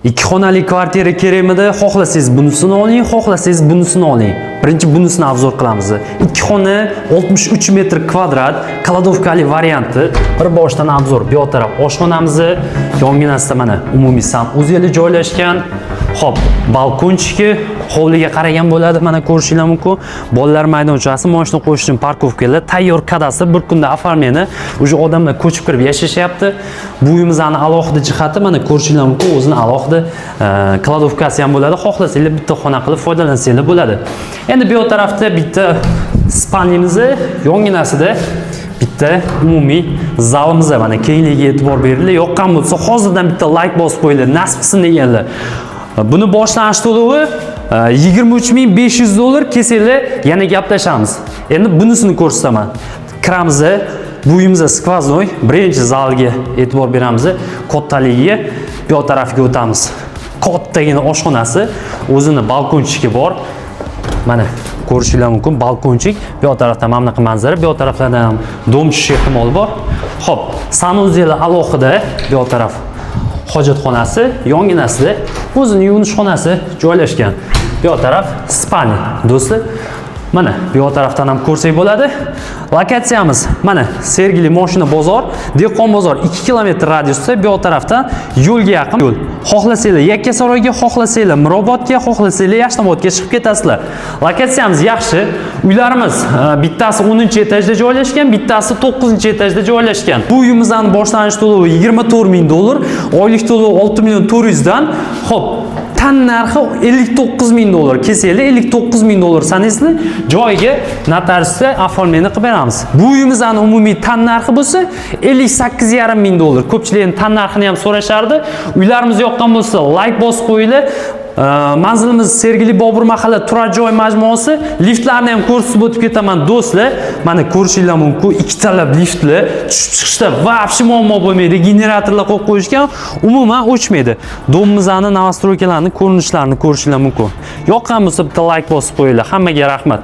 Ikki xonali kvartira kerakmidi? Xohlasangiz bunisini oling, xohlasangiz bunisini oling. Birinchi bunisini obzor qilamiz. Ikki xona 63 metr kvadrat, kladovkali varianti. Bir boshdan obzor. Bu yoq taraf oshxonamiz, yonginasida mana umumiy sanuzel joylashgan. Xo'p, balkonchiki hovliga qaragan bo'ladi. Mana ko'rishingiz mumkin. Bolalar maydonchasi, mashina qo'yish uchun parkovkalar, tayyor kadastr, bir kunda oformlani. Uje odamlar ko'chib kirib yashashyapti. Bu uyimizning alohida jihati mana ko'rishingiz mumkin, o'zining alohida kladovkasi ham bo'ladi. Xohlasanglar bitta xona qilib foydalansanglar bo'ladi. Endi bu yoq tarafda bitta spalnyamiz, yonginasida bitta umumiy zalimiz bor. Mana kengligiga e'tibor beringlar. Yoqqan bo'lsa, hozirdan bitta like bosib qo'yinglar, nasib qilsin deganlar. Buni boshlanish to'lovi $23.500 kelsanglar yana gaplashamiz. Endi bunisini ko'rsataman. Kiramiz, bu uyimizda skvoznoy, birinchi zalga e'tibor beramiz. Kattaligiga bu yoq tarafga o'tamiz. Kattagina oshxonasi, o'zini balkonchigi bor. Mana ko'rishingiz mumkin, balkonchik. Bu yoq tarafda mana bunaqa manzara, bu yoq taraflardan ham dom tushish ehtimoli bor. Xo'p, sanuzel alohida, bu yoq taraf hojatxonasi, yonginasida o'zining yuvinish xonasi joylashgan. Bu yoq taraf spalnya. Do'stlar, mana bu yoq tarafdan ham ko'rsak bo'ladi. Lokatsiyamiz mana Sergeli Moshina bozor, Dehqon bozor 2 km radiusda, bu yoq tarafdan yo'lga yaqin yo'l. Xohlasanglar Yakkasaroyga, xohlasanglar Mirobodga, xohlasanglar Yashnobodga chiqib ketasizlar. Lokatsiyamiz yaxshi. Uylarimiz bittasi 10-etajda joylashgan, bittasi 9-etajda joylashgan. Bu uyimizning boshlanish to'lovi $24.000, oylik to'lovi $6.400 dan. Xo'p, tan narxi $59.000. Kelsanglar $59.000 sanaysizlar, joyiga notariusda oformlani qilib beramiz. Bu uyimizning umumiy tan narxi bo'lsa $58.500. Ko'pchilik tan narxini ham so'rashardi. Uylarimiz yoqqan bo'lsa, like bosib qo'yinglar. Manzilimiz Sergeli Bobur mahalla turar joy majmuasi. Liftlarni ham ko'rsatib o'tib ketaman do'stlar. Mana ko'rishingiz mumkin, ikkitalab liftlar tushib chiqishda vobshe muammo bo'lmaydi. Generatorlar qo'yib qo'yishgan, umuman o'chmaydi. Domimizning novostroykalarning ko'rinishlarini ko'rishingiz mumkin. Yoqqan bo'lsa bitta like bosib qo'yinglar. Hammaga rahmat.